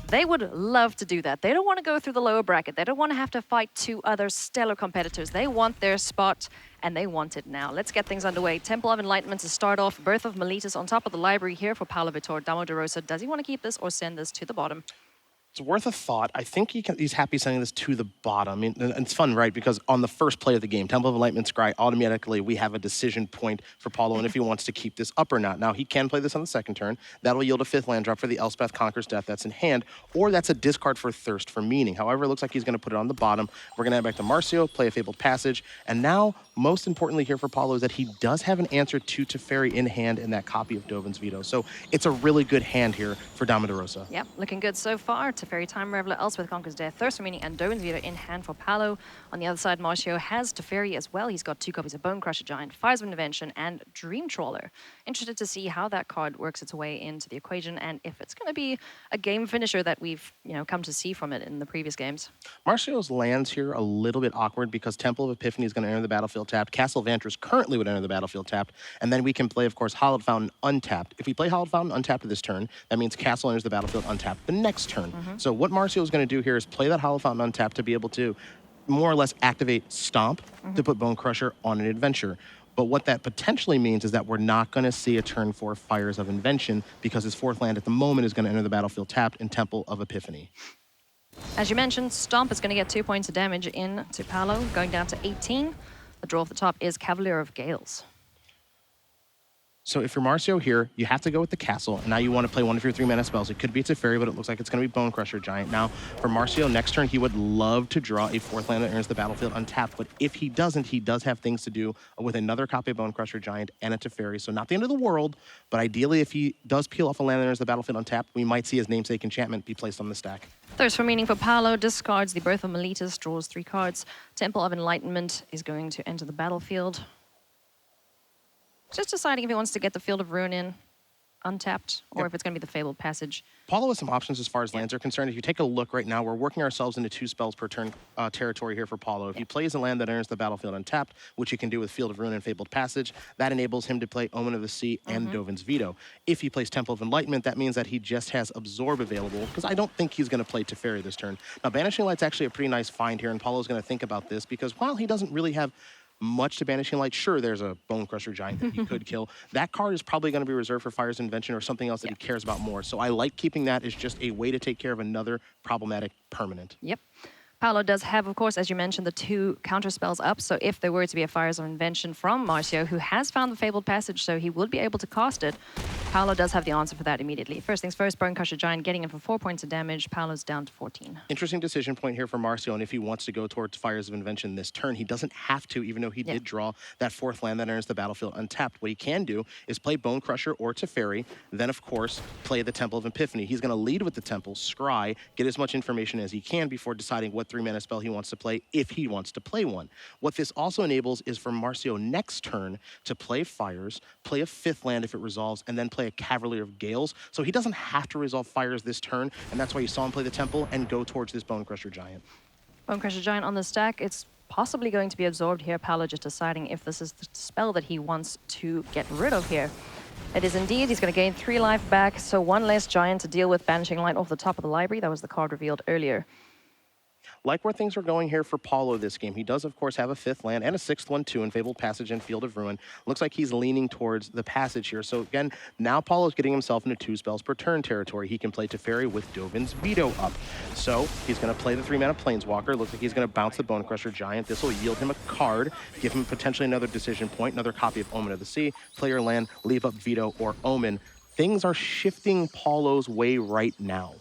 They would love to do that. They don't want to go through the lower bracket. They don't want to have to fight two other stellar competitors. They want their spot, and they want it now. Let's get things underway. Temple of Enlightenment to start off. Birth of Miletus on top of the library here for Paulo Damo da Rosa. Does he want to keep this or send this to the bottom? It's worth a thought. I think he's happy sending this to the bottom. I mean, and it's fun, right? Because on the first play of the game, Temple of Enlightenment Scry, automatically we have a decision point for Paulo and if he wants to keep this up or not. Now, he can play this on the second turn. That'll yield a 5th land drop for the Elspeth Conqueror's Death that's in hand, or that's a discard for Thirst for Meaning. However, it looks like he's going to put it on the bottom. We're going to head back to Marcio, play a Fabled Passage, and now, most importantly here for Paulo is that he does have an answer to Teferi in hand in that copy of Dovin's Veto. So it's a really good hand here for Damo da Rosa. Yep, looking good so far. Teferi, Time Reveler, Elspeth Conqueror's Death, Thirst for Meaning, and Dovin's Veto in hand for Paulo. On the other side, Marcio has Teferi as well. He's got 2 copies of Bone Crusher Giant, Fires of Intervention, and Dream Trawler. Interested to see how that card works its way into the equation and if it's going to be a game finisher that we've come to see from it in the previous games. Marcio's lands here a little bit awkward because Temple of Epiphany is going to enter the battlefield tapped. Castle Vantress currently would enter the battlefield tapped. And then we can play, of course, Hallowed Fountain untapped. If we play Hallowed Fountain untapped this turn, that means Castle enters the battlefield untapped the next turn. So what Marcio is going to do here is play that Hallowed Fountain untapped to be able to more or less activate Stomp to put Bone Crusher on an adventure. But what that potentially means is that we're not going to see a turn 4 Fires of Invention because his 4th land at the moment is going to enter the battlefield tapped in Temple of Epiphany. As you mentioned, Stomp is going to get 2 points of damage into Paulo, going down to 18. The draw off the top is Cavalier of Gales. So if you're Marcio here, you have to go with the castle, and now you want to play one of your 3-mana spells. It could be Teferi, but it looks like it's going to be Bone Crusher Giant. Now, for Marcio, next turn, he would love to draw a 4th land that enters the battlefield untapped, but if he doesn't, he does have things to do with another copy of Bone Crusher Giant and a Teferi, so not the end of the world, but ideally, if he does peel off a land that enters the battlefield untapped, we might see his namesake enchantment be placed on the stack. Thirst for Meaning for Paulo discards the Birth of Miletus, draws 3 cards. Temple of Enlightenment is going to enter the battlefield. Just deciding if he wants to get the Field of Ruin in untapped, or if it's going to be the Fabled Passage. Paulo has some options as far as lands are concerned. If you take a look right now, we're working ourselves into 2 spells per turn territory here for Paulo. If he plays a land that enters the battlefield untapped, which he can do with Field of Ruin and Fabled Passage, that enables him to play Omen of the Sea and Dovin's Veto. If he plays Temple of Enlightenment, that means that he just has Absorb available, because I don't think he's going to play Teferi this turn. Now, Banishing Light's actually a pretty nice find here, and Paulo's going to think about this, because while he doesn't really have much to Banishing Light, sure, there's a Bone Crusher Giant that he could kill. That card is probably going to be reserved for Fires of Invention or something else that he cares about more. So I like keeping that as just a way to take care of another problematic permanent. Yep. Paulo does have, of course, as you mentioned, the 2 counter spells up. So if there were to be a Fires of Invention from Marcio, who has found the Fabled Passage, so he would be able to cast it, Paulo does have the answer for that immediately. First things first, Bone Crusher Giant getting in for 4 points of damage. Paulo's down to 14. Interesting decision point here for Marcio, and if he wants to go towards Fires of Invention this turn, he doesn't have to, even though he did draw that 4th land that enters the battlefield untapped. What he can do is play Bone Crusher or Teferi, then, of course, play the Temple of Epiphany. He's going to lead with the Temple, scry, get as much information as he can before deciding what 3-mana spell he wants to play, if he wants to play one. What this also enables is for Marcio next turn to play Fires, play a 5th land if it resolves, and then play a Cavalier of Gales. So he doesn't have to resolve Fires this turn, and that's why you saw him play the Temple and go towards this Bone Crusher Giant. Bone Crusher Giant on the stack. It's possibly going to be absorbed here. Paulo just deciding if this is the spell that he wants to get rid of here. It is indeed. He's going to gain 3 life back, so 1 less Giant to deal with. Banishing Light off the top of the library. That was the card revealed earlier. Like where things are going here for Paulo this game. He does, of course, have a 5th land and a 6th one, too, in Fabled Passage and Field of Ruin. Looks like he's leaning towards the Passage here. So, again, now Paulo's getting himself into 2 spells per turn territory. He can play Teferi with Dovin's Veto up. So, he's going to play the 3-mana Planeswalker. Looks like he's going to bounce the Bone Crusher Giant. This will yield him a card, give him potentially another decision point, another copy of Omen of the Sea, play your land, leave up Veto or Omen. Things are shifting Paulo's way right now.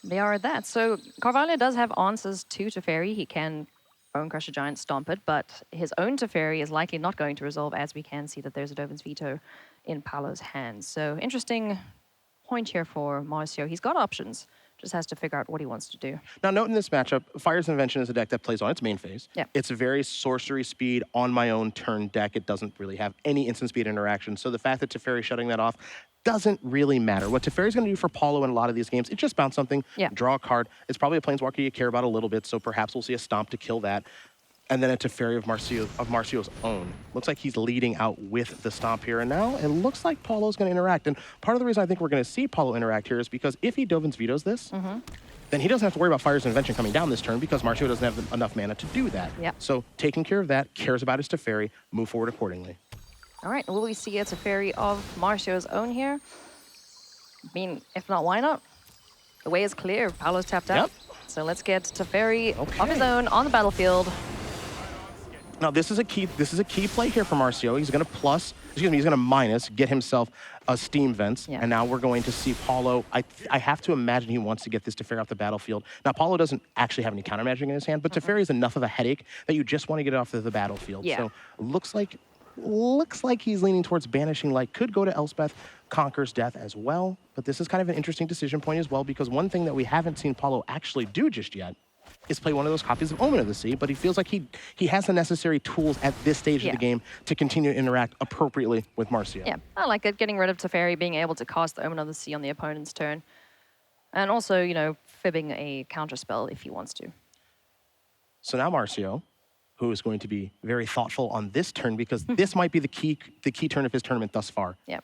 They are at that. So Carvalho does have answers to Teferi. He can Bone Crusher Giant stomp it, but his own Teferi is likely not going to resolve, as we can see that there's a Dovin's Veto in Paulo's hands. So interesting point here for Marcio. He's got options, just has to figure out what he wants to do. Now, note in this matchup, Fires of Invention is a deck that plays on its main phase. Yeah. It's a very sorcery speed, on my own turn deck. It doesn't really have any instant speed interaction. So the fact that Teferi shutting that off doesn't really matter. What Teferi's going to do for Paulo in a lot of these games, it just bounce something, draw a card. It's probably a Planeswalker you care about a little bit, so perhaps we'll see a Stomp to kill that. and then a Teferi of Marcio's own. Looks like he's leading out with the stomp here, and now it looks like Paulo's going to interact. And part of the reason I think we're going to see Paulo interact here is because if he Dovin's vetoes this, then he doesn't have to worry about Fires and Invention coming down this turn because Marcio doesn't have enough mana to do that. Yep. So taking care of that, cares about his Teferi, move forward accordingly. All right, will we see a Teferi of Marcio's own here? I mean, if not, why not? The way is clear. Paulo's tapped out. So let's get Teferi of his own on the battlefield. Now this is a key play here for Marcio. He's going to he's going to minus, get himself a Steam Vents, and now we're going to see Paulo. I have to imagine he wants to get this Teferi off the battlefield. Now Paulo doesn't actually have any counter magic in his hand, but Teferi is enough of a headache that you just want to get it off the battlefield. So looks like he's leaning towards banishing Light. Could go to Elspeth, Conquers Death as well, but this is kind of an interesting decision point as well because one thing that we haven't seen Paulo actually do just yet is play one of those copies of Omen of the Sea, but he feels like he has the necessary tools at this stage of the game to continue to interact appropriately with Marcio. Yeah, I like it. Getting rid of Teferi, being able to cast the Omen of the Sea on the opponent's turn. And also, you know, fibbing a counter spell if he wants to. So now Marcio, who is going to be very thoughtful on this turn because this might be the key turn of his tournament thus far. Yeah.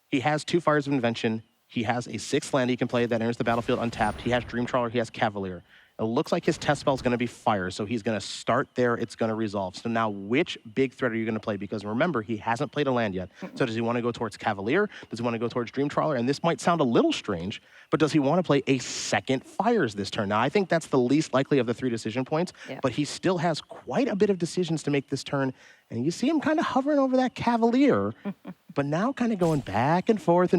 He has 2 Fires of Invention. He has a 6th land he can play that enters the battlefield untapped. He has Dream Trawler, he has Cavalier. It looks like his test spell is going to be Fire, so he's going to start there. It's going to resolve. So now which big threat are you going to play? Because remember, he hasn't played a land yet. So does he want to go towards Cavalier? Does he want to go towards Dream Trawler? And this might sound a little strange, but does he want to play a second Fires this turn? Now, I think that's the least likely of the 3 decision points, but he still has quite a bit of decisions to make this turn. And you see him kind of hovering over that Cavalier, but now kind of going back and forth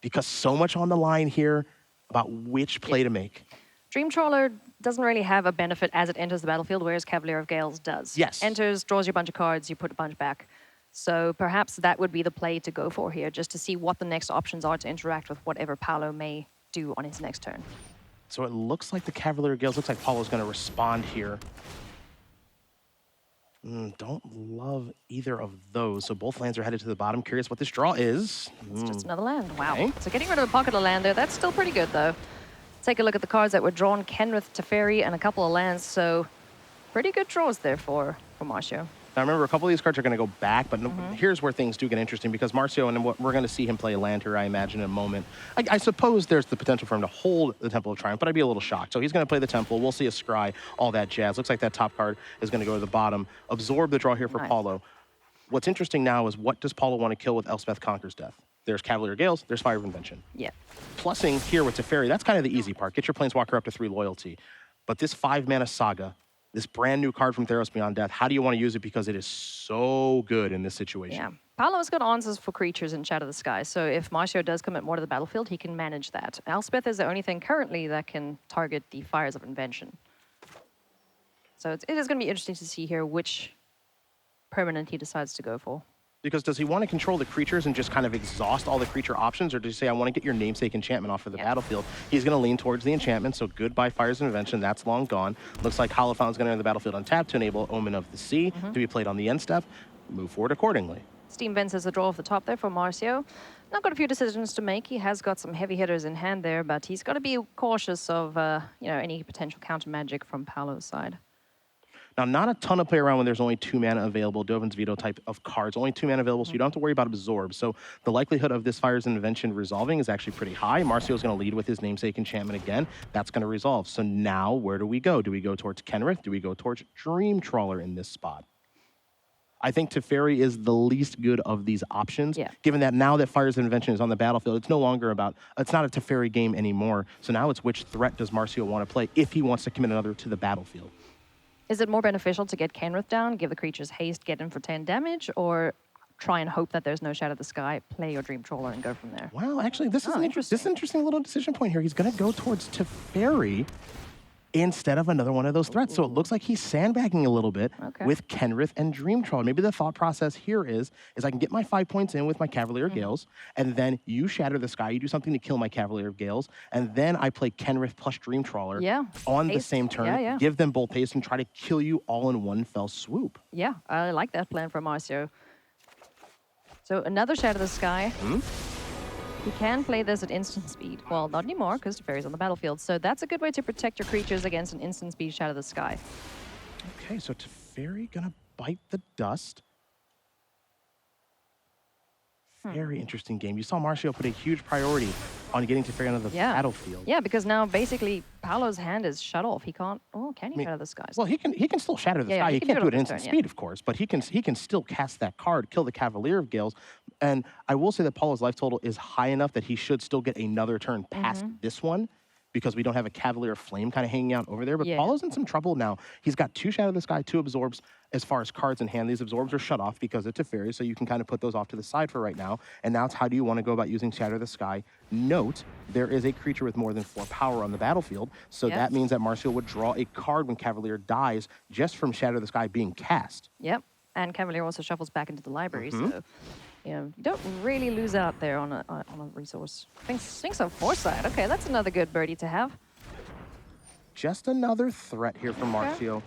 because so much on the line here about which play to make. Dream Trawler doesn't really have a benefit as it enters the battlefield, whereas Cavalier of Gales does. Yes. Enters, draws you a bunch of cards, you put a bunch back. So perhaps that would be the play to go for here, just to see what the next options are to interact with whatever Paulo may do on his next turn. So it looks like the Cavalier of Gales, looks like Paulo's going to respond here. Don't love either of those. So both lands are headed to the bottom. Curious what this draw is. It's just another land. Wow. So getting rid of a pocket of land there, that's still pretty good, though. Take a look at the cards that were drawn. Kenrith, Teferi, and a couple of lands. So pretty good draws there for Marcio. Now remember, a couple of these cards are going to go back, but here's where things do get interesting because Marcio, and we're going to see him play a land here, I imagine, in a moment. I suppose there's the potential for him to hold the Temple of Triumph, but I'd be a little shocked. So he's going to play the Temple. We'll see a Scry, all that jazz. Looks like that top card is going to go to the bottom. Absorb the draw here for Paulo. What's interesting now is what does Paulo want to kill with Elspeth Conquers Death? There's Cavalier Gales, there's Fire of Invention. Yeah. Plussing here with Teferi, that's kind of the easy part. Get your Planeswalker up to 3 loyalty. But this 5-mana Saga, this brand new card from Theros Beyond Death, how do you want to use it? Because it is so good in this situation. Yeah. Paulo's got answers for creatures in Shadow of the Sky, so if Marcio does commit more to the battlefield, he can manage that. Elspeth is the only thing currently that can target the Fires of Invention. So it is going to be interesting to see here which permanent he decides to go for. Because does he want to control the creatures and just kind of exhaust all the creature options, or does he say, I want to get your namesake enchantment off of the battlefield? He's going to lean towards the enchantment, so goodbye Fires of Invention, that's long gone. Looks like Hollow Fountain's going to enter the battlefield untapped to enable Omen of the Sea to be played on the end step. Move forward accordingly. Steam Vents is the draw off the top there for Marcio. Now got a few decisions to make. He has got some heavy hitters in hand there, but he's got to be cautious of any potential counter magic from Paulo's side. Now, not a ton of play around when there's only 2 mana available, Dovin's Veto type of cards. Only 2 mana available, so you don't have to worry about Absorb. So the likelihood of this Fires and Invention resolving is actually pretty high. Marcio's going to lead with his namesake enchantment again. That's going to resolve. So now, where do we go? Do we go towards Kenrith? Do we go towards Dream Trawler in this spot? I think Teferi is the least good of these options, given that now that Fires and Invention is on the battlefield, it's no longer about, it's not a Teferi game anymore. So now it's which threat does Marcio want to play if he wants to commit another to the battlefield. Is it more beneficial to get Kenrith down, give the creatures haste, get in for 10 damage, or try and hope that there's no Shadow of the Sky, play your Dream Trawler and go from there? Well, actually, this is an interesting little decision point here. He's going to go towards Teferi instead of another one of those threats. So it looks like he's sandbagging a little bit with Kenrith and Dream Trawler. Maybe the thought process here is I can get my 5 points in with my Cavalier of Gales, and then you Shatter the Sky, you do something to kill my Cavalier of Gales, and then I play Kenrith plus Dream Trawler on the same turn, give them both haste, and try to kill you all in one fell swoop. Yeah, I like that plan for Marcio. So another Shatter the Sky. He can play this at instant speed. Well, not anymore, because Teferi's on the battlefield. So that's a good way to protect your creatures against an instant speed Shadow of the Sky. Okay, so Teferi gonna bite the dust. Very interesting game. You saw Marcio put a huge priority on getting Teferi onto the battlefield. Yeah, because now basically Paolo's hand is shut off. He can't. Oh, can he shatter the skies? Well, he can still shatter the sky. He can't do it at instant speed, of course, but he can still cast that card, kill the Cavalier of Gales. And I will say that Paulo's life total is high enough that he should still get another turn past this one, because we don't have a Cavalier of Flame kind of hanging out over there. But Paulo's in some trouble now. He's got 2 Shatter the Sky, 2 Absorbs. As far as cards in hand, these Absorbs are shut off because of Teferi, so you can kind of put those off to the side for right now. And now it's how do you want to go about using Shatter the Sky? Note, there is a creature with more than 4 power on the battlefield, so that means that Marcio would draw a card when Cavalier dies just from Shatter the Sky being cast. Yep, and Cavalier also shuffles back into the library, so you don't really lose out there on a resource. Sphinx of Foresight. Okay, that's another good birdie to have. Just another threat here for Marcio.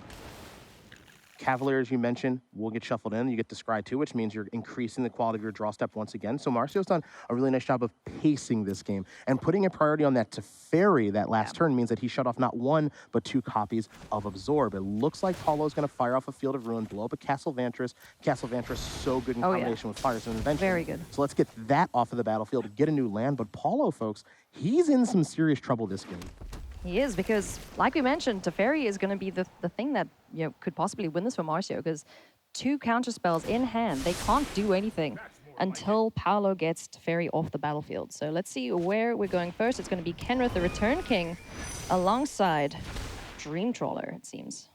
Cavalier, as you mentioned, will get shuffled in. You get to scry 2, which means you're increasing the quality of your draw step once again. So Marcio's done a really nice job of pacing this game. And putting a priority on that Teferi that last turn means that he shut off not 1, but 2 copies of Absorb. It looks like Paulo's going to fire off a Field of Ruin, blow up a Castle Vantress. Castle Vantress so good in combination with Fires of Invention. Very good. So let's get that off of the battlefield, get a new land. But Paulo, folks, he's in some serious trouble this game. He is, because, like we mentioned, Teferi is going to be the thing that could possibly win this for Marcio, because 2 counter spells in hand, they can't do anything until Paulo gets Teferi off the battlefield. So let's see where we're going first. It's going to be Kenrith, the Return King, alongside Dream Trawler, it seems.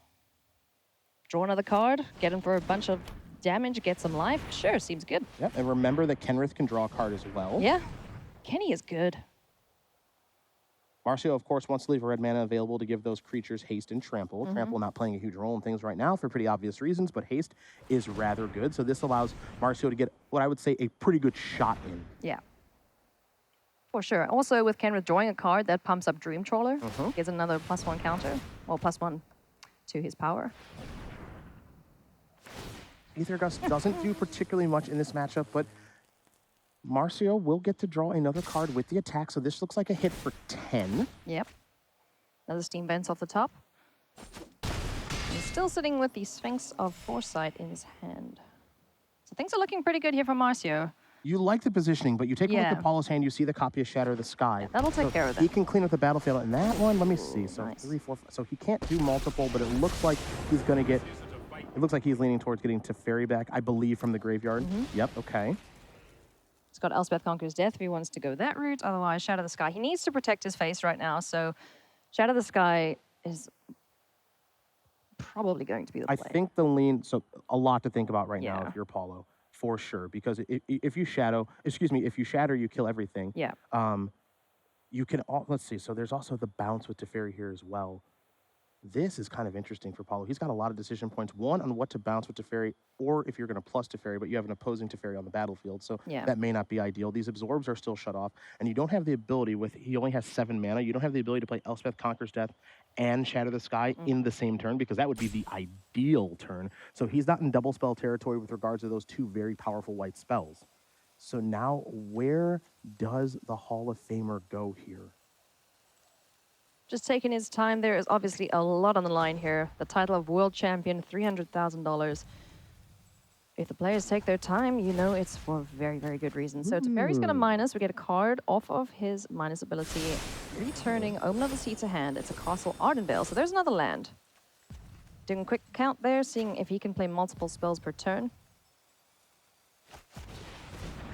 Draw another card, get him for a bunch of damage, get some life. Sure, seems good. Yep, and remember that Kenrith can draw a card as well. Yeah, Kenny is good. Marcio, of course, wants to leave a red mana available to give those creatures haste and trample. Trample not playing a huge role in things right now for pretty obvious reasons, but haste is rather good. So this allows Marcio to get what I would say a pretty good shot in. Yeah, for sure. Also, with Kenrith drawing a card that pumps up Dream Trawler, gives another +1 counter, or +1 to his power. Aether Gust doesn't do particularly much in this matchup, but Marcio will get to draw another card with the attack, so this looks like a hit for 10. Yep. Another Steam Vents off the top. He's still sitting with the Sphinx of Foresight in his hand. So things are looking pretty good here for Marcio. You like the positioning, but you take a look at Paulo's hand, you see the copy of Shatter the Sky. Yeah, that'll take care of that. He can clean up the battlefield, and that one, let me see. So nice. 3, 4, 5. So he can't do multiple, but it looks like he's going to get... It looks like he's leaning towards getting Teferi back, I believe, from the graveyard. Yep, okay. He's got Elspeth Conquers Death if he wants to go that route. Otherwise, Shatter the Sky. He needs to protect his face right now, so Shatter the Sky is probably going to be the play. I think the lean... So a lot to think about right now if you're Paulo, for sure. Because if you shadow... Excuse me, if you shatter, you kill everything. Yeah. You can... Let's see. So there's also the bounce with Teferi here as well. This is kind of interesting for Paulo. He's got a lot of decision points. One, on what to bounce with Teferi, or if you're going to plus Teferi, but you have an opposing Teferi on the battlefield. So that may not be ideal. These Absorbs are still shut off. And you don't have the ability with... He only has 7 mana. You don't have the ability to play Elspeth Conquers Death and Shatter the Sky in the same turn, because that would be the ideal turn. So he's not in double spell territory with regards to those 2 very powerful white spells. So now, where does the Hall of Famer go here? Just taking his time. There is obviously a lot on the line here. The title of World Champion, $300,000. If the players take their time, you know it's for very, very good reason. So Teferi's going to minus. We get a card off of his minus ability, returning Omen of the Sea to hand. It's a Castle Ardenvale. So there's another land. Doing a quick count there, seeing if he can play multiple spells per turn.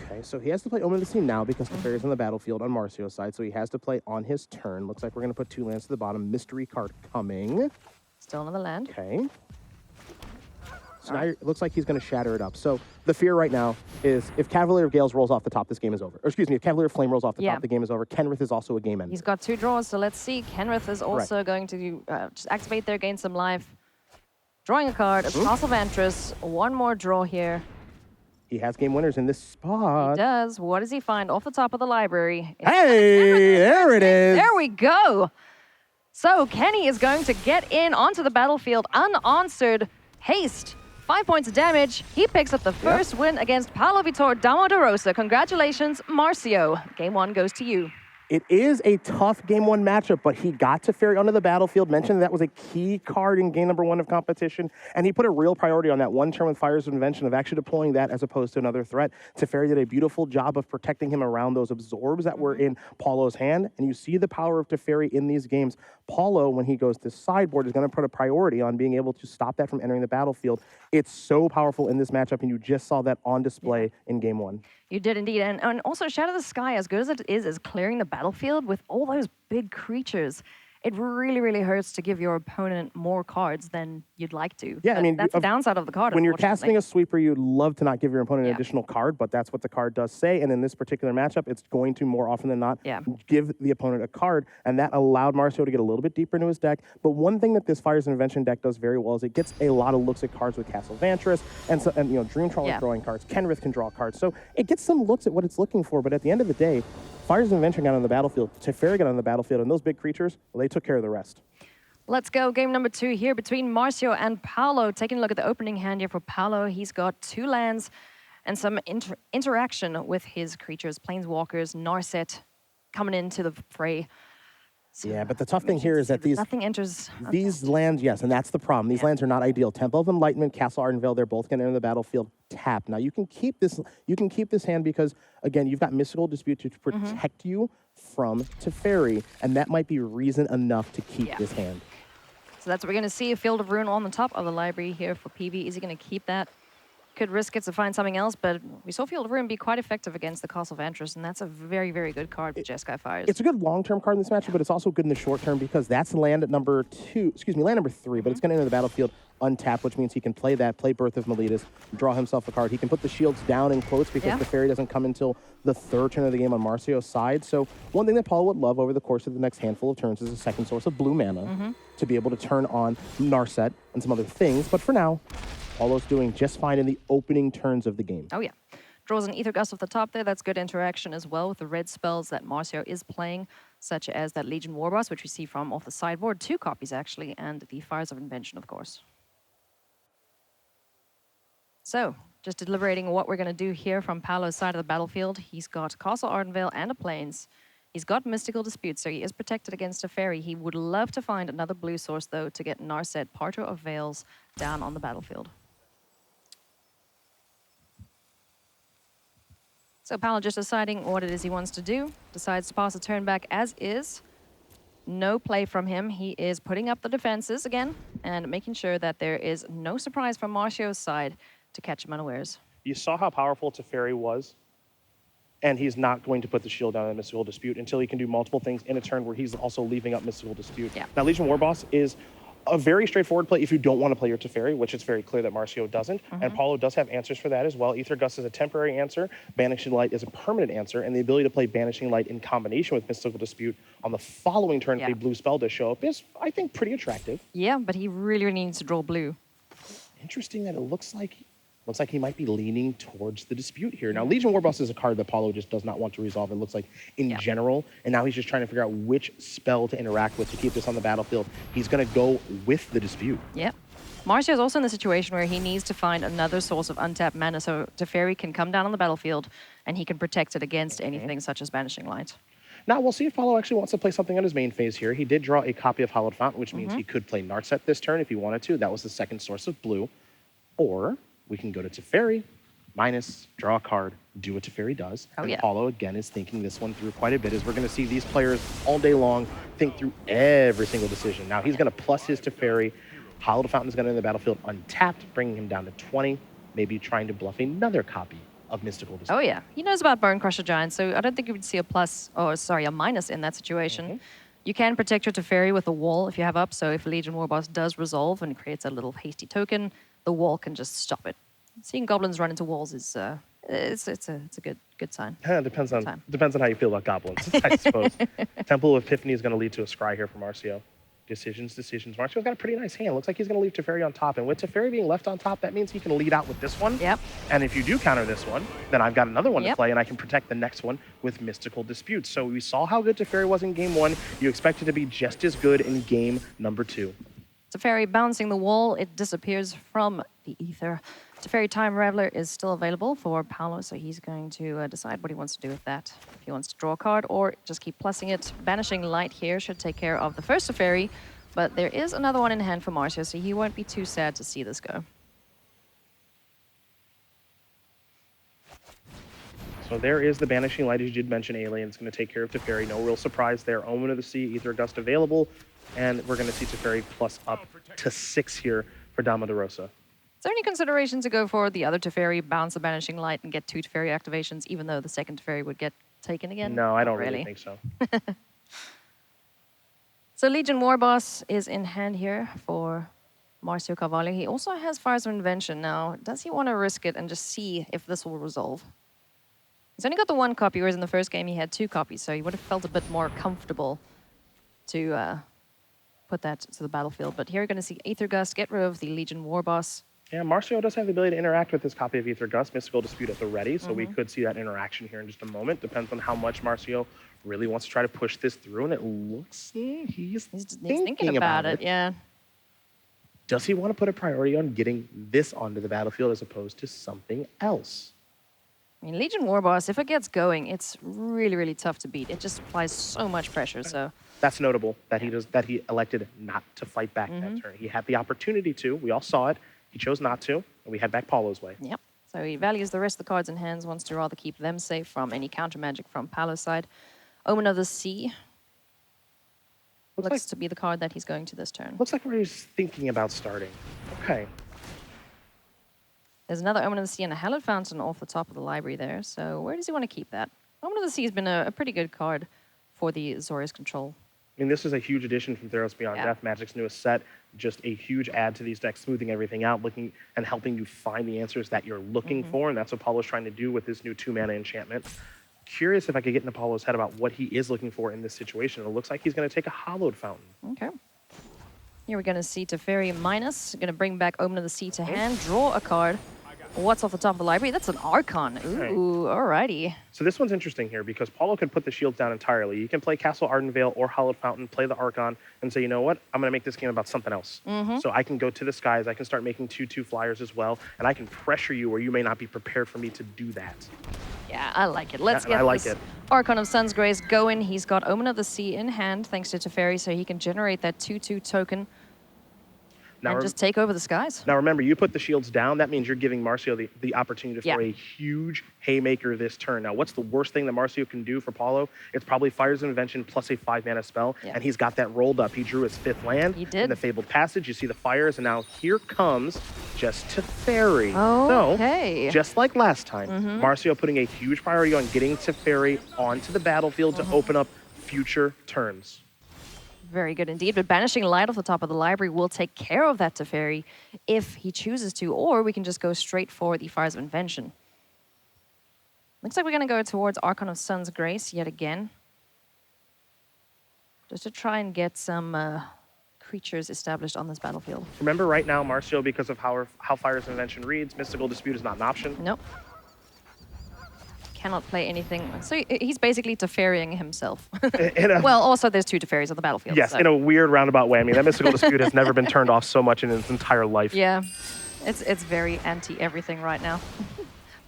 Okay, so he has to play Omen of the Sea now because Teferi's on the battlefield on Marcio's side, so he has to play on his turn. Looks like we're going to put 2 lands to the bottom. Mystery card coming. Still another land. Okay. So now it looks like he's going to shatter it up. So the fear right now is if Cavalier of Gales rolls off the top, this game is over. Or excuse me, if Cavalier of Flame rolls off the top, the game is over. Kenrith is also a game ender. He's got 2 draws, so let's see. Kenrith is also going to just activate there, gain some life. Drawing a card, it's Castle Vantress. 1 more draw here. He has game winners in this spot. He does. What does he find off the top of the library? Hey, there it is. There we go. So Kenny is going to get in onto the battlefield unanswered. Haste, 5 points of damage. He picks up the first win against Paulo Damo da Rosa. Congratulations, Marcio. Game 1 goes to you. It is a tough game one matchup, but he got Teferi onto the battlefield, mentioned that was a key card in game number 1 of competition, and he put a real priority on that one turn with Fires of Invention of actually deploying that as opposed to another threat. Teferi did a beautiful job of protecting him around those absorbs that were in Paulo's hand, and you see the power of Teferi in these games. Paulo, when he goes to sideboard, is going to put a priority on being able to stop that from entering the battlefield. It's so powerful in this matchup, and you just saw that on display in game 1. You did indeed. And also, Shadow of the Sky, as good as it is clearing the battlefield with all those big creatures, it really, really hurts to give your opponent more cards than you'd like to. Yeah, I mean, that's the downside of the card. When you're casting a sweeper, you'd love to not give your opponent an additional card, but that's what the card does say. And in this particular matchup, it's going to more often than not give the opponent a card. And that allowed Marcio to get a little bit deeper into his deck. But one thing that this Fires of Invention deck does very well is it gets a lot of looks at cards with Castle Vantress and you know, Dream Trawler drawing cards. Kenrith can draw cards. So it gets some looks at what it's looking for. But at the end of the day, Fires of Invention got on the battlefield, Teferi got on the battlefield, and those big creatures, well, they took care of the rest. Let's go. Game number 2 here between Marcio and Paulo. Taking a look at the opening hand here for Paulo, he's got 2 lands and some interaction with his creatures, Planeswalkers, Narset coming into the fray. So yeah, but the tough thing here is that nothing enters. These lands, yes, and that's the problem. These lands are not ideal. Temple of Enlightenment, Castle Ardenvale, they're both going to enter the battlefield tapped. Now you can keep this. You can keep this hand because again, you've got Mystical Dispute to protect you from Teferi, and that might be reason enough to keep this hand. So that's what we're going to see. A Field of Ruin on the top of the library here for PV. Is he going to keep that? Could risk it to find something else, but we saw Field of Ruin be quite effective against the Castle Vantress, and that's a very, very good card for Jeskai Fires. It's a good long-term card in this matchup, but it's also good in the short term because that's land at number 2, land number 3, but it's going to enter the battlefield untapped, which means he can play that, play Birth of Meletus, draw himself a card. He can put the shields down in quotes because the fairy doesn't come until the 3rd turn of the game on Marcio's side. So one thing that Paul would love over the course of the next handful of turns is a second source of blue mana to be able to turn on Narset and some other things. But for now, Paulo's doing just fine in the opening turns of the game. Oh, yeah. Draws an Ether Gust off the top there. That's good interaction as well with the red spells that Marcio is playing, such as that Legion Warboss, which we see from off the sideboard. 2 copies, actually, and the Fires of Invention, of course. So, just deliberating what we're going to do here from Paulo's side of the battlefield. He's got Castle Ardenvale and a Plains. He's got Mystical Dispute, so he is protected against a fairy. He would love to find another blue source, though, to get Narset, Parter of Veils, down on the battlefield. So Paulo just deciding what it is he wants to do. Decides to pass the turn back as is. No play from him. He is putting up the defenses again and making sure that there is no surprise from Marcio's side to catch him unawares. You saw how powerful Teferi was, and he's not going to put the shield down on Mystical Dispute until he can do multiple things in a turn where he's also leaving up Mystical Dispute. Yeah. Now, Legion Warboss is a very straightforward play if you don't want to play your Teferi, which it's very clear that Marcio doesn't. And Paulo does have answers for that as well. Ether Gust is a temporary answer. Banishing Light is a permanent answer. And the ability to play Banishing Light in combination with Mystical Dispute on the following turn if a blue spell does show up is, I think, pretty attractive. Yeah, but he really, really needs to draw blue. Interesting that it looks like he might be leaning towards the dispute here. Now, Legion Warboss is a card that Paulo just does not want to resolve, it looks like, in general. And now he's just trying to figure out which spell to interact with to keep this on the battlefield. He's going to go with the dispute. Yep. Marcio is also in the situation where he needs to find another source of untapped mana so Teferi can come down on the battlefield and he can protect it against anything such as Banishing Light. Now, we'll see if Paulo actually wants to play something on his main phase here. He did draw a copy of Hallowed Fountain, which means he could play Narset this turn if he wanted to. That was the second source of blue. Or we can go to Teferi, minus, draw a card, do what Teferi does. And Paulo, again, is thinking this one through quite a bit, as we're going to see these players all day long think through every single decision. Now, he's going to plus his Teferi. Hallowed Fountain is going to enter the battlefield untapped, bringing him down to 20, maybe trying to bluff another copy of Mystical Dispute. Oh, yeah. He knows about Bone Crusher Giant, so I don't think you would see a minus in that situation. You can protect your Teferi with a wall if you have up, so if Legion Warboss does resolve and creates a little hasty token, the wall can just stop it. Seeing goblins run into walls is it's a good sign. Depends on how you feel about goblins, I suppose. Temple of Epiphany is going to lead to a scry here for Marcio. Decisions. Marcio's got a pretty nice hand. Looks like he's going to leave Teferi on top. And with Teferi being left on top, that means he can lead out with this one. Yep. And if you do counter this one, then I've got another one to play, and I can protect the next one with Mystical Dispute. So we saw how good Teferi was in game 1. You expect it to be just as good in game number 2. Teferi bouncing the wall. It disappears from the ether. Teferi Time Raveler is still available for Paulo, so he's going to decide what he wants to do with that. If he wants to draw a card or just keep plussing it. Banishing Light here should take care of the first Teferi, but there is another one in hand for Marcio, so he won't be too sad to see this go. So there is the Banishing Light, as you did mention, Alien. It's going to take care of Teferi. No real surprise there. Omen of the Sea, Ether Gust available, and we're going to see Teferi plus up to 6 here for Damo da Rosa. Is there any consideration to go for the other Teferi, bounce the Banishing Light, and get 2 Teferi activations, even though the second Teferi would get taken again? No, I don't really think so. So Legion Warboss is in hand here for Marcio Carvalho. He also has Fires of Invention now. Does he want to risk it and just see if this will resolve? He's only got the 1 copy, whereas in the first game he had 2 copies, so he would have felt a bit more comfortable to put that to the battlefield. But here you're going to see Aether Gust, get rid of the Legion Warboss. Yeah, Marcio does have the ability to interact with this copy of Ether Gust, Mystical Dispute at the ready, so we could see that interaction here in just a moment. Depends on how much Marcio really wants to try to push this through, and it looks he's thinking about it. Yeah. Does he want to put a priority on getting this onto the battlefield as opposed to something else? I mean, Legion Warboss, if it gets going, it's really, really tough to beat. It just applies so much pressure, so... That's notable that he elected not to fight back that turn. He had the opportunity to. We all saw it. He chose not to, and we head back Paulo's way. Yep. So he values the rest of the cards in hands, wants to rather keep them safe from any counter magic from Paulo's side. Omen of the Sea looks to be the card that he's going to this turn. Looks like where he's thinking about starting. Okay. There's another Omen of the Sea and a Hallowed Fountain off the top of the library there. So where does he want to keep that? Omen of the Sea has been a pretty good card for the Azorius Control. I mean, this is a huge addition from Theros Beyond Death, Magic's newest set. Just a huge add to these decks, smoothing everything out, looking and helping you find the answers that you're looking for, and that's what Paulo's trying to do with this new 2-mana enchantment. Curious if I could get into Paulo's head about what he is looking for in this situation. It looks like he's going to take a Hallowed Fountain. Okay. Here we're going to see Teferi minus. Going to bring back Omen of the Sea to hand, draw a card. What's off the top of the library? That's an Archon. Ooh, alrighty. So this one's interesting here because Paulo can put the shields down entirely. You can play Castle Ardenvale or Hallowed Fountain, play the Archon, and say, you know what? I'm going to make this game about something else. So I can go to the skies. I can start making 2/2 flyers as well, and I can pressure you where you may not be prepared for me to do that. Yeah, I like it. Let's get this Archon of Sun's Grace going. He's got Omen of the Sea in hand, thanks to Teferi, so he can generate that 2/2 token. And just take over the skies. Now remember, you put the shields down. That means you're giving Marcio the opportunity to throw a huge haymaker this turn. Now, what's the worst thing that Marcio can do for Paulo? It's probably Fires of Invention plus a 5-mana spell, and he's got that rolled up. He drew his 5th land. He did. In the Fabled Passage, you see the fires, and now here comes just Teferi. Oh, so, just like last time, Marcio putting a huge priority on getting Teferi onto the battlefield to open up future turns. Very good indeed, but Banishing Light off the top of the library will take care of that Teferi if he chooses to, or we can just go straight for the Fires of Invention. Looks like we're going to go towards Archon of Sun's Grace yet again. Just to try and get some creatures established on this battlefield. Remember right now, Marcio, because of how Fires of Invention reads, Mystical Dispute is not an option. Nope. Cannot play anything. So he's basically Teferiing himself. Well, also there's 2 Teferis on the battlefield. Yes, so. In a weird roundabout way. I mean, that Mystical Dispute has never been turned off so much in its entire life. Yeah, it's very anti-everything right now.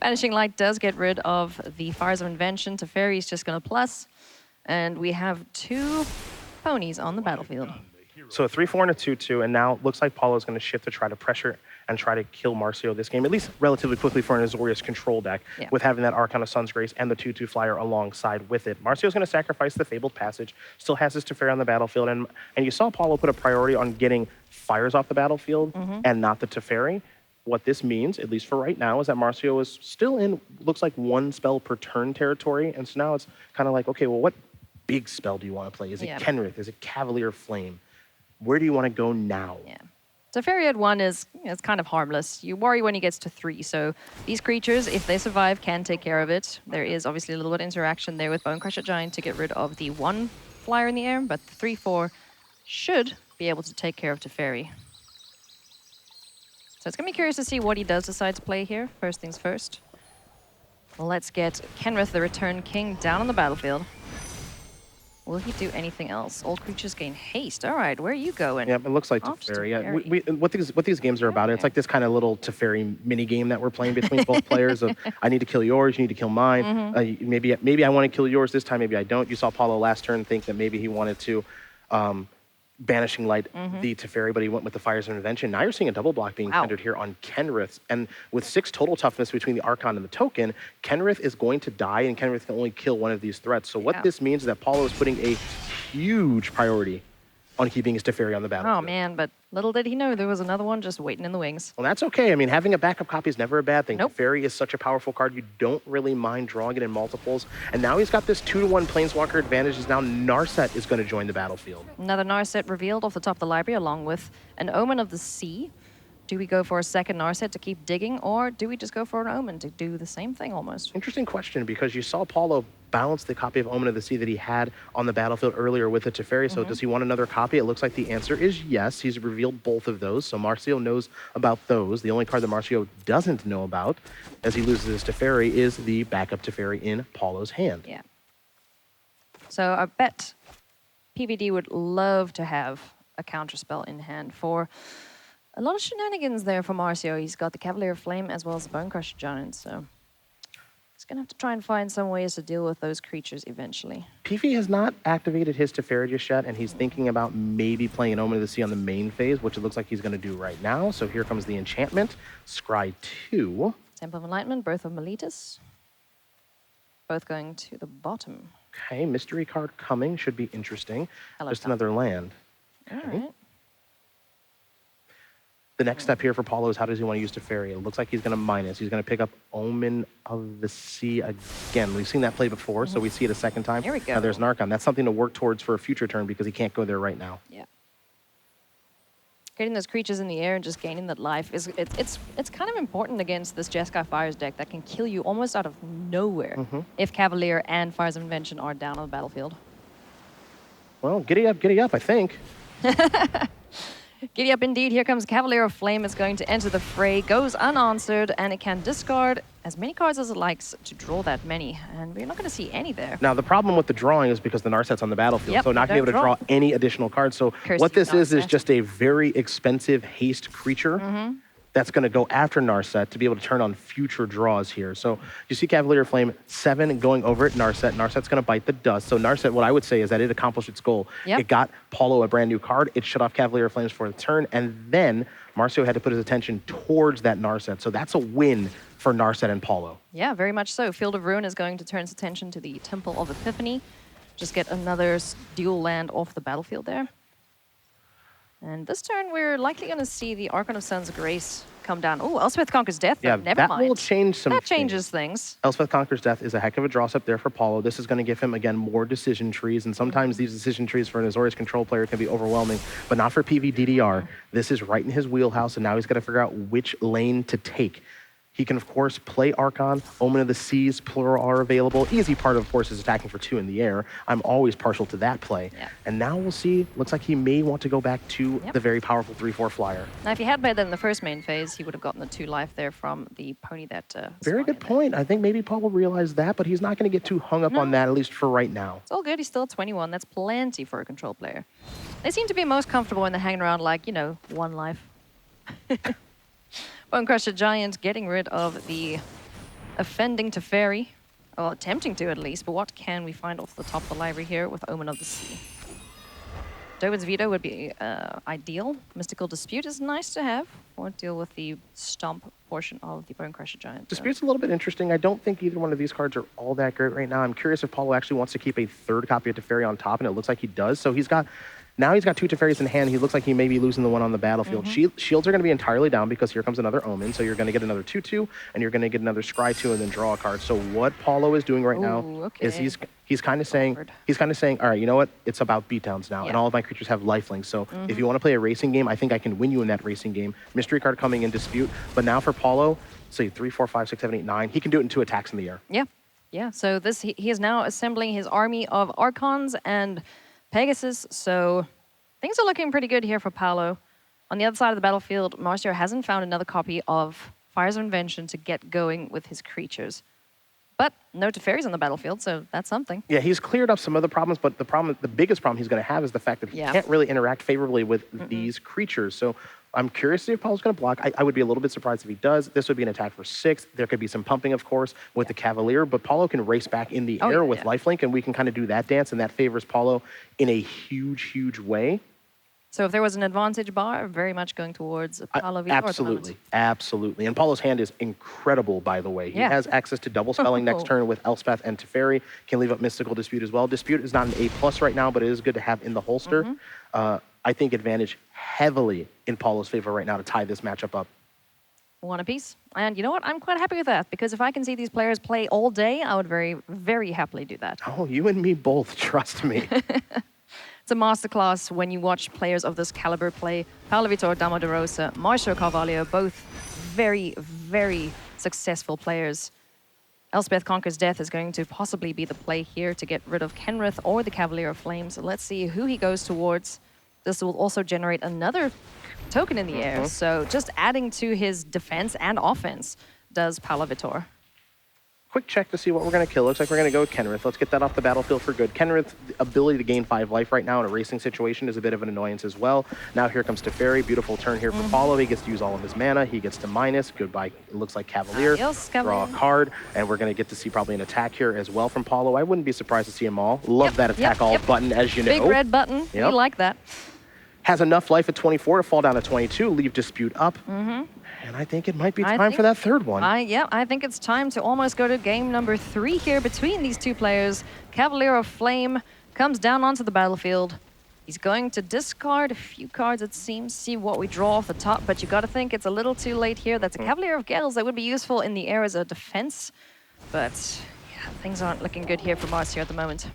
Banishing Light does get rid of the Fires of Invention. Teferi's just going to plus. And we have 2 ponies on the battlefield. So a 3/4 and a 2/2, and now it looks like Paulo's going to shift to try to pressure and try to kill Marcio this game, at least relatively quickly for an Azorius Control deck, with having that Archon of Sun's Grace and the 2/2 flyer alongside with it. Marcio's going to sacrifice the Fabled Passage, still has his Teferi on the battlefield, and you saw Paulo put a priority on getting fires off the battlefield and not the Teferi. What this means, at least for right now, is that Marcio is still in, looks like 1 spell per turn territory, and so now it's kind of like, okay, well, what big spell do you want to play? Is it Kenrith? Is it Cavalier Flame? Where do you want to go now? Yeah. Teferi at 1 is kind of harmless. You worry when he gets to 3. So these creatures, if they survive, can take care of it. There is obviously a little bit of interaction there with Bonecrusher Giant to get rid of the 1 flyer in the air, but the 3/4 should be able to take care of Teferi. So it's going to be curious to see what he does decide to play here. First things first. Well, let's get Kenrith, the Return King, down on the battlefield. Will he do anything else? All creatures gain haste. All right, where are you going? Yeah, it looks like Off to Teferi. Yeah, Teferi. what these games are about, it's Okay. like this kind of little Teferi mini game that we're playing between both players of I need to kill yours, you need to kill mine. Maybe I want to kill yours this time, maybe I don't. You saw Paulo last turn think that maybe he wanted to Banishing Light the Teferi, but he went with the Fires of Invention. Now you're seeing a double block being tendered here on Kenrith. And with 6 total toughness between the Archon and the token, Kenrith is going to die, and Kenrith can only kill one of these threats. So what this means is that Paulo is putting a huge priority on keeping his Teferi on the battlefield. Oh, man, but little did he know there was another one just waiting in the wings. Well, that's okay. I mean, having a backup copy is never a bad thing. Nope. Teferi is such a powerful card. You don't really mind drawing it in multiples. And now he's got this 2-to-1 Planeswalker advantage. Is now Narset is going to join the battlefield. Another Narset revealed off the top of the library along with an Omen of the Sea. Do we go for a second Narset to keep digging, or do we just go for an Omen to do the same thing almost? Interesting question, because you saw Paulo balance the copy of Omen of the Sea that he had on the battlefield earlier with the Teferi. So does he want another copy? It looks like the answer is yes. He's revealed both of those, so Marcio knows about those. The only card that Marcio doesn't know about, as he loses his Teferi, is the backup Teferi in Paulo's hand. Yeah. So I bet PVD would love to have a counterspell in hand for a lot of shenanigans there for Marcio. He's got the Cavalier of Flame as well as the Bonecrusher Giant, so he's going to have to try and find some ways to deal with those creatures eventually. PV has not activated his Teferi just yet, and he's thinking about maybe playing an Omen of the Sea on the main phase, which it looks like he's going to do right now. So here comes the enchantment. Scry 2. Temple of Enlightenment, Birth of Meletus. Both going to the bottom. Okay, mystery card coming. Should be interesting. Hello, Just Tom. another land. All Okay. right. The next step here for Paulo is how does he want to use Teferi? It looks like he's going to minus. He's going to pick up Omen of the Sea again. We've seen that play before, so we see it a second time. Here we go. Now there's an Archon. That's something to work towards for a future turn because he can't go there right now. Yeah. Getting those creatures in the air and just gaining that life is it's kind of important against this Jeskai Fires deck that can kill you almost out of nowhere if Cavalier and Fires of Invention are down on the battlefield. Well, giddy up, I think. Giddy up indeed. Here comes Cavalier of Flame. It's going to enter the fray, goes unanswered, and it can discard as many cards as it likes to draw that many. And we're not going to see any there. Now, the problem with the drawing is because the Narset's on the battlefield, Yep, so not going to be able to draw any additional cards. So Curse what you, this is Narset. just a very expensive haste creature that's going to go after Narset to be able to turn on future draws here. So you see Cavalier of Flame 7 going over at Narset. Narset's going to bite the dust. So Narset, what I would say is that it accomplished its goal. Yep. It got Paulo a brand new card. It shut off Cavalier of Flames for the turn, and then Marcio had to put his attention towards that Narset. So that's a win for Narset and Paulo. Yeah, very much so. Field of Ruin is going to turn its attention to the Temple of Epiphany. Just get another dual land off the battlefield there. And this turn, we're likely going to see the Archon of Sun's Grace come down. Oh, Elspeth Conquers Death. Yeah, Never that mind. will change some That things. changes things. Elspeth Conquers Death is a heck of a draw step there for Paulo. This is going to give him, again, more decision trees, and sometimes these decision trees for an Azorius Control player can be overwhelming, but not for PVDDR. This is right in his wheelhouse, and now he's got to figure out which lane to take. He can, of course, play Archon. Omen of the Seas, plural, are available. Easy part, of course, is attacking for 2 in the air. I'm always partial to that play. Yeah. And now we'll see. Looks like he may want to go back to the very powerful 3/4 flyer. Now, if he had played that in the first main phase, he would have gotten the 2 life there from the pony that... Very good point. I think maybe Paul will realize that, but he's not going to get too hung up on that, at least for right now. It's all good. He's still at 21. That's plenty for a control player. They seem to be most comfortable when they're hanging around like, 1 life. Bonecrusher Giant getting rid of the offending Teferi, or attempting to at least, but what can we find off the top of the library here with Omen of the Sea? Dovin's Veto would be ideal. Mystical Dispute is nice to have. Won't deal with the stomp portion of the Bonecrusher Giant. Dispute's a little bit interesting. I don't think either one of these cards are all that great right now. I'm curious if Paulo actually wants to keep a 3rd copy of Teferi on top, and it looks like he does. So now he's got 2 Teferis in hand. He looks like he may be losing the one on the battlefield. Shields are going to be entirely down because here comes another Omen. So you're going to get another 2/2, and you're going to get another Scry 2 and then draw a card. So what Paulo is doing right now is he's kind of saying, all right, you know what? It's about beatdowns now, and all of my creatures have lifelink. So if you want to play a racing game, I think I can win you in that racing game. Mystery card coming in Dispute. But now for Paulo, say 3, 4, 5, 6, 7, 8, 9, he can do it in 2 attacks in the air. Yeah. Yeah. So he is now assembling his army of Archons and Pegasus. So things are looking pretty good here for Paulo. On the other side of the battlefield, Marcio hasn't found another copy of Fires of Invention to get going with his creatures. But no Teferi's on the battlefield, so that's something. Yeah, he's cleared up some of the problems, but the biggest problem he's going to have is the fact that he can't really interact favorably with these creatures. So I'm curious to see if Paulo's going to block. I would be a little bit surprised if he does. This would be an attack for 6. There could be some pumping, of course, with the Cavalier, but Paulo can race back in the air with lifelink, and we can kind of do that dance, and that favors Paulo in a huge, huge way. So if there was an advantage bar, very much going towards Paulo Vitor. Absolutely, absolutely. And Paulo's hand is incredible, by the way. He has access to double spelling next turn with Elspeth and Teferi. Can leave up Mystical Dispute as well. Dispute is not an A+ right now, but it is good to have in the holster. I think advantage heavily in Paulo's favor right now to tie this matchup up. One apiece. And you know what? I'm quite happy with that, because if I can see these players play all day, I would very, very happily do that. Oh, you and me both, trust me. It's a masterclass when you watch players of this caliber play. Paulo Damo da Rosa, Marcio Carvalho, both very, very successful players. Elspeth Conquers Death is going to possibly be the play here to get rid of Kenrith or the Cavalier of Flames. So let's see who he goes towards. This will also generate another token in the air. So just adding to his defense and offense does Paulo Vitor. Quick check to see what we're going to kill. Looks like we're going to go with Kenrith. Let's get that off the battlefield for good. Kenrith's ability to gain 5 life right now in a racing situation is a bit of an annoyance as well. Now here comes Teferi. Beautiful turn here for Paulo. He gets to use all of his mana. He gets to minus. Goodbye. It looks like Cavalier. Draw a card. And we're going to get to see probably an attack here as well from Paulo. I wouldn't be surprised to see them all. Love that attack all button, as you know. Big red button. We like that. Has enough life at 24 to fall down to 22. Leave Dispute up. And I think it might be time for that third one. I think it's time to almost go to game number 3 here between these two players. Cavalier of Flame comes down onto the battlefield. He's going to discard a few cards, it seems, see what we draw off the top, but you got to think it's a little too late here. That's a Cavalier of Gales that would be useful in the air as a defense, but yeah, things aren't looking good here for Marcio at the moment.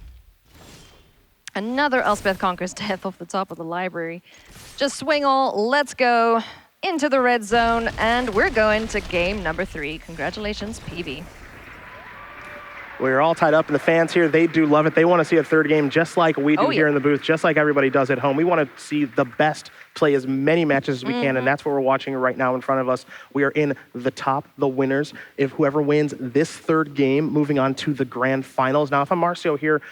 Another Elspeth Conquers Death off the top of the library. Just swing all, let's go into the red zone, and we're going to game number 3. Congratulations, PB. We're all tied up, and the fans here, they do love it. They want to see a third game just like we do here in the booth, just like everybody does at home. We want to see the best play as many matches as we can, and that's what we're watching right now in front of us. We are in the top, the winners. If whoever wins this third game, moving on to the grand finals. Now, if I'm Marcio here,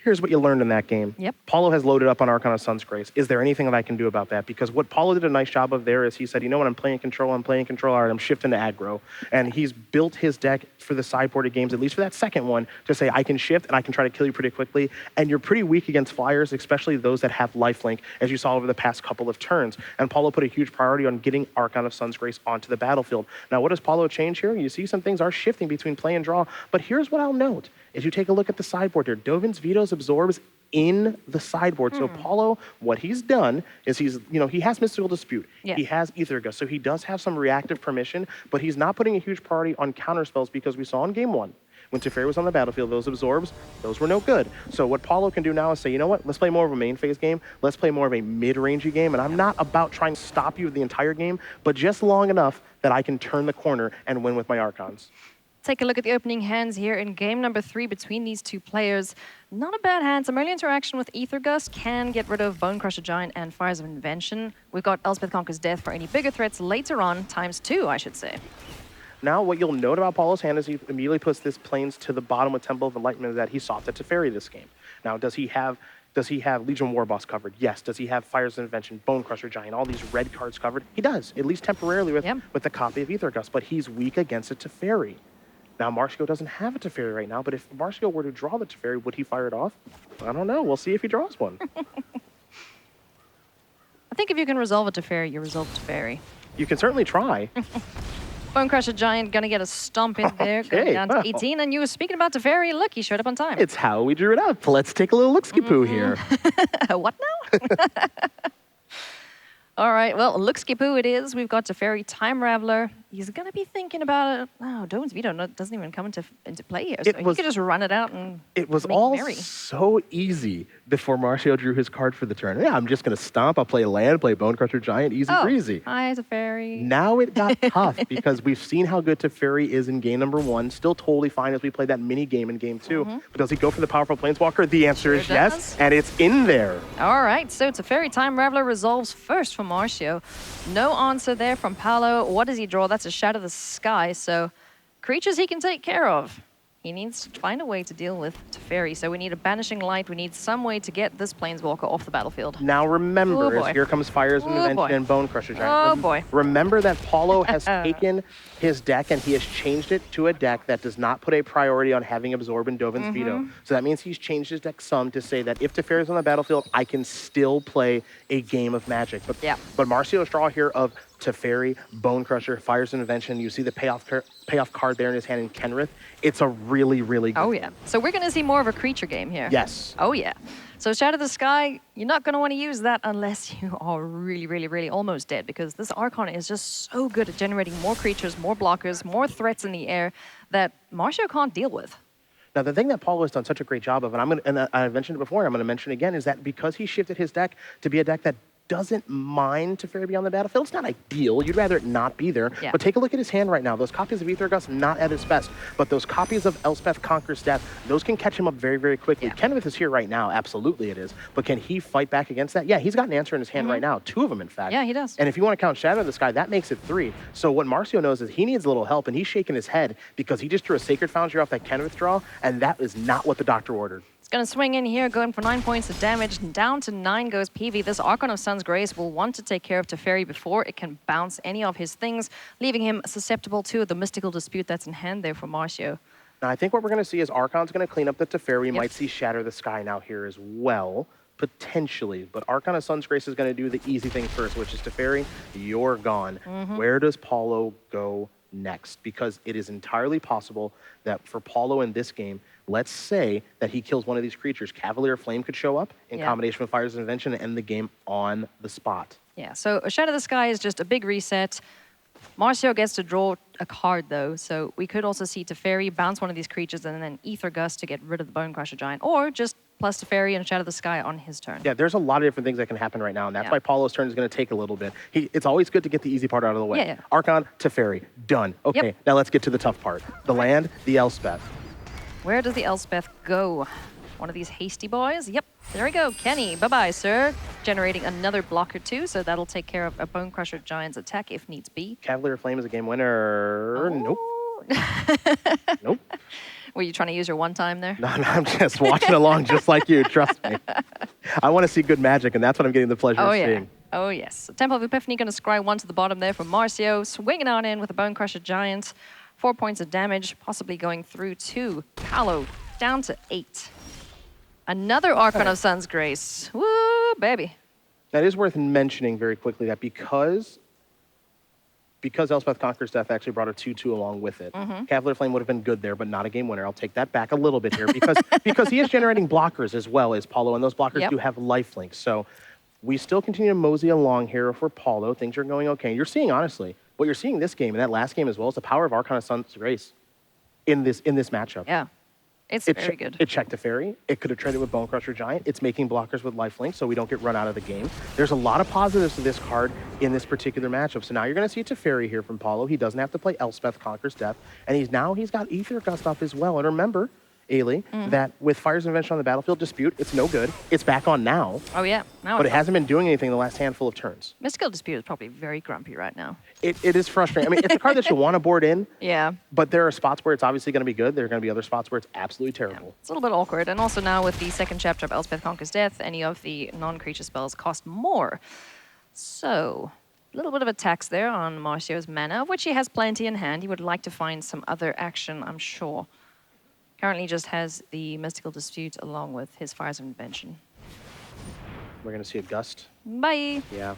here's what you learned in that game. Paulo has loaded up on Archon of Sun's Grace. Is there anything that I can do about that? Because what Paulo did a nice job of there is he said, you know what, I'm playing control, all right, I'm shifting to aggro. And he's built his deck for the sideboarded games, at least for that second one, to say I can shift and I can try to kill you pretty quickly. And you're pretty weak against flyers, especially those that have lifelink, as you saw over the past couple of turns. And Paulo put a huge priority on getting Archon of Sun's Grace onto the battlefield. Now, what does Paulo change here? You see some things are shifting between play and draw, but here's what I'll note. As you take a look at the sideboard here, Dovin's Vetoes absorbs in the sideboard. So Paulo, what he's done is he has Mystical Dispute. He has Aether Gust, so he does have some reactive permission, but he's not putting a huge priority on counter spells because we saw in game 1, when Teferi was on the battlefield, those absorbs, those were no good. So what Paulo can do now is say, you know what, let's play more of a main phase game, let's play more of a mid-rangey game, and I'm not about trying to stop you the entire game, but just long enough that I can turn the corner and win with my Archons. Take a look at the opening hands here in game number 3 between these two players. Not a bad hand. Some early interaction with Aether Gust can get rid of Bone Crusher Giant and Fires of Invention. We've got Elspeth Conquers Death for any bigger threats later on, ×2, I should say. Now, what you'll note about Paulo's hand is he immediately puts this plains to the bottom with Temple of Enlightenment that he sought to Teferi this game. Now, does he have Legion War Boss covered? Yes. Does he have Fires of Invention, Bone Crusher Giant, all these red cards covered? He does, at least temporarily with the copy of Aether Gust, but he's weak against a Teferi. Now, Marcio doesn't have a Teferi right now, but if Marcio were to draw the Teferi, would he fire it off? I don't know. We'll see if he draws one. I think if you can resolve a Teferi, you resolve a Teferi. You can certainly try. Bone Crusher Giant gonna get a stomp in there, going down to 18. And you were speaking about Teferi. Look, he showed up on time. It's how we drew it up. Let's take a little look-ski-poo here. What now? All right, well, look-ski-poo it is. We've got Teferi Time Raveler. He's going to be thinking about it. Oh, Dovin's Veto doesn't even come into play here. So he could just run it out and It was all so easy before Marcio drew his card for the turn. Yeah, I'm just going to stomp. I'll play land, play Bone Crusher Giant, easy breezy. Hi, Teferi. Now it got tough because we've seen how good Teferi is in game number 1. Still totally fine as we play that mini game in game 2. But does he go for the powerful Planeswalker? The answer is yes, and it's in there. All right, so Teferi Time Raveler resolves first for Marcio. No answer there from Paulo. What does he draw? That's a Shadow of the Sky, so creatures he can take care of. He needs to find a way to deal with Teferi. So we need a Banishing Light. We need some way to get this Planeswalker off the battlefield. Now remember, as here comes Fires of Invention and Bone Crusher Giant. Oh boy. Remember that Paulo has taken his deck and he has changed it to a deck that does not put a priority on having Absorb and Dovin's Veto. So that means he's changed his deck some to say that if Teferi's on the battlefield, I can still play a game of Magic. But Marcio's draw here of Teferi, Bone Crusher, Fires of Invention, you see the payoff card there in his hand in Kenrith. It's a really, really good. Oh yeah. So we're going to see more of a creature game here. Yes. Oh yeah. So Shadow the Sky, you're not going to want to use that unless you are really, really, really almost dead, because this Archon is just so good at generating more creatures, more blockers, more threats in the air that Marcio can't deal with. Now, the thing that Paulo has done such a great job of, and I mentioned it before, I'm going to mention it again, is that because he shifted his deck to be a deck that doesn't mind Teferi be on the battlefield. It's not ideal. You'd rather it not be there. Yeah. But take a look at his hand right now. Those copies of Aether Gust, not at his best. But those copies of Elspeth Conquers Death, those can catch him up very, very quickly. Yeah. Kenrith is here right now. Absolutely it is. But can he fight back against that? Yeah, he's got an answer in his hand right now. 2 of them, in fact. Yeah, he does. And if you want to count Shadow of the Sky, that makes it 3. So what Marcio knows is he needs a little help, and he's shaking his head because he just drew a Sacred Foundry off that Kenrith draw, and that is not what the doctor ordered. Going to swing in here, going for 9 points of damage. Down to 9 goes PV. This Archon of Sun's Grace will want to take care of Teferi before it can bounce any of his things, leaving him susceptible to the mystical dispute that's in hand there for Marcio. Now, I think what we're going to see is Archon's going to clean up the Teferi. We might see Shatter the Sky now here as well, potentially. But Archon of Sun's Grace is going to do the easy thing first, which is Teferi, you're gone. Where does Paulo go next? Because it is entirely possible that for Paulo in this game, let's say that he kills one of these creatures. Cavalier Flame could show up in combination with Fires of Invention and end the game on the spot. Yeah, so Shadow of the Sky is just a big reset. Marcio gets to draw a card, though, so we could also see Teferi bounce one of these creatures and then Aether Gust to get rid of the Bone Crusher Giant, or just plus Teferi and Shadow of the Sky on his turn. Yeah, there's a lot of different things that can happen right now, and that's why Paulo's turn is going to take a little bit. It's always good to get the easy part out of the way. Yeah. Archon, Teferi, done. Okay, now let's get to the tough part. The land, the Elspeth. Where does the Elspeth go? One of these hasty boys? Yep, there we go. Kenny, bye-bye, sir. Generating another blocker, too, so that'll take care of a Bone Crusher Giant's attack if needs be. Cavalier Flame is a game winner. Nope. Nope. Were you trying to use your one time there? No, I'm just watching along just like you, trust me. I want to see good magic, and that's what I'm getting the pleasure of seeing. Oh, yes. Temple of Epiphany going to scry 1 to the bottom there for Marcio. Swinging on in with a Bone Crusher Giant. 4 points of damage, possibly going through to Paulo, down to 8. Another Archon of Sun's Grace. Woo, baby. That is worth mentioning very quickly that because Elspeth Conquers Death actually brought a 2/2 along with it, Cavalier Flame would have been good there, but not a game winner. I'll take that back a little bit here because he is generating blockers as well as Paulo, and those blockers do have lifelink. So we still continue to mosey along here for Paulo. Things are going okay. You're seeing, honestly, what you're seeing this game and that last game as well is the power of Archon of Sun's Grace in this matchup. Yeah, it's very good. It checked Teferi. It could have traded with Bone Crusher Giant. It's making blockers with lifelink so we don't get run out of the game. There's a lot of positives to this card in this particular matchup. So now you're going to see Teferi here from Paulo. He doesn't have to play Elspeth Conquers Death. And he's got Aether Gust up as well. And remember, Ailey, that with Fires of Invention on the battlefield, Dispute, it's no good. It's back on now. Oh, yeah. But it hasn't been doing anything the last handful of turns. Mystical Dispute is probably very grumpy right now. It is frustrating. I mean, it's a card that you want to board in. Yeah. But there are spots where it's obviously going to be good. There are going to be other spots where it's absolutely terrible. Yeah. It's a little bit awkward. And also now with the second chapter of Elspeth Conquers Death, any of the non-creature spells cost more. So, a little bit of a tax there on Marcio's mana, which he has plenty in hand. He would like to find some other action, I'm sure. Currently just has the Mystical Dispute along with his Fires of Invention. We're going to see a Gust. Bye. Yeah.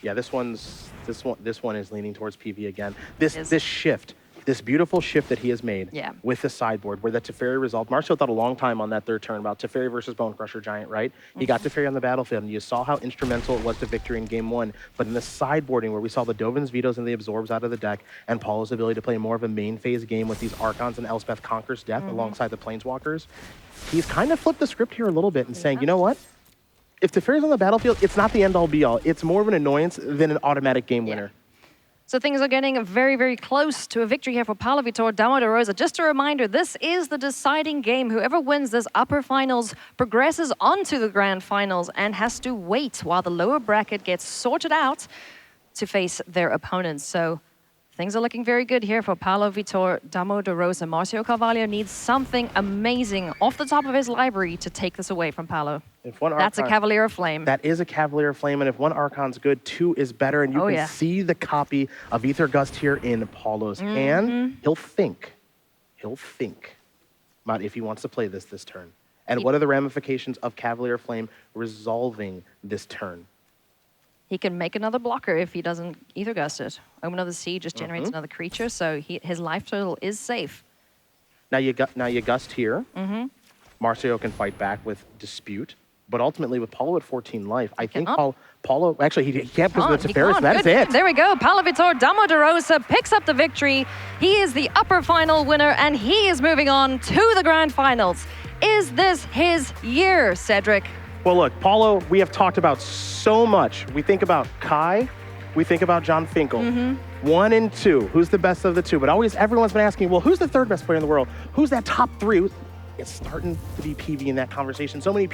Yeah, this one is leaning towards PV again. This shift, this beautiful shift that he has made with the sideboard, where the Teferi resolved. Marcio thought a long time on that third turn about Teferi versus Bone Crusher Giant, right? He got Teferi on the battlefield, and you saw how instrumental it was to victory in game 1. But in the sideboarding, where we saw the Dovin's Vetoes and the Absorbs out of the deck, and Paulo's ability to play more of a main phase game with these Archons and Elspeth Conquers Death alongside the Planeswalkers, he's kind of flipped the script here a little bit and saying, you know what? If Teferi's on the battlefield, it's not the end-all be-all. It's more of an annoyance than an automatic game winner. So things are getting very, very close to a victory here for Paulo Damo da Rosa. Just a reminder, this is the deciding game. Whoever wins this upper finals progresses onto the grand finals and has to wait while the lower bracket gets sorted out to face their opponents. So Things are looking very good here for Paulo Damo da Rosa. Marcio Carvalho needs something amazing off the top of his library to take this away from Paulo. That's a Cavalier of Flame. That is a Cavalier of Flame, and if one Archon's good, two is better, and you can see the copy of Aether Gust here in Paulo's hand. He'll think about if he wants to play this turn. And what are the ramifications of Cavalier of Flame resolving this turn? He can make another blocker if he doesn't Aether Gust it. Omen of the Sea just generates another creature, so his life total is safe. Now you Gust here. Marcio can fight back with Dispute, but ultimately with Paulo at 14 life, I think Paulo actually he can't because of the Teferi. That is it. There we go. Paulo Damo da Rosa picks up the victory. He is the upper final winner, and he is moving on to the grand finals. Is this his year, Cedric? Well, look, Paulo, we have talked about so much. We think about Kai, we think about John Finkel. 1 and 2, who's the best of the two? But always, everyone's been asking, well, who's the third best player in the world? Who's that top 3? It's starting to be PV in that conversation. So many people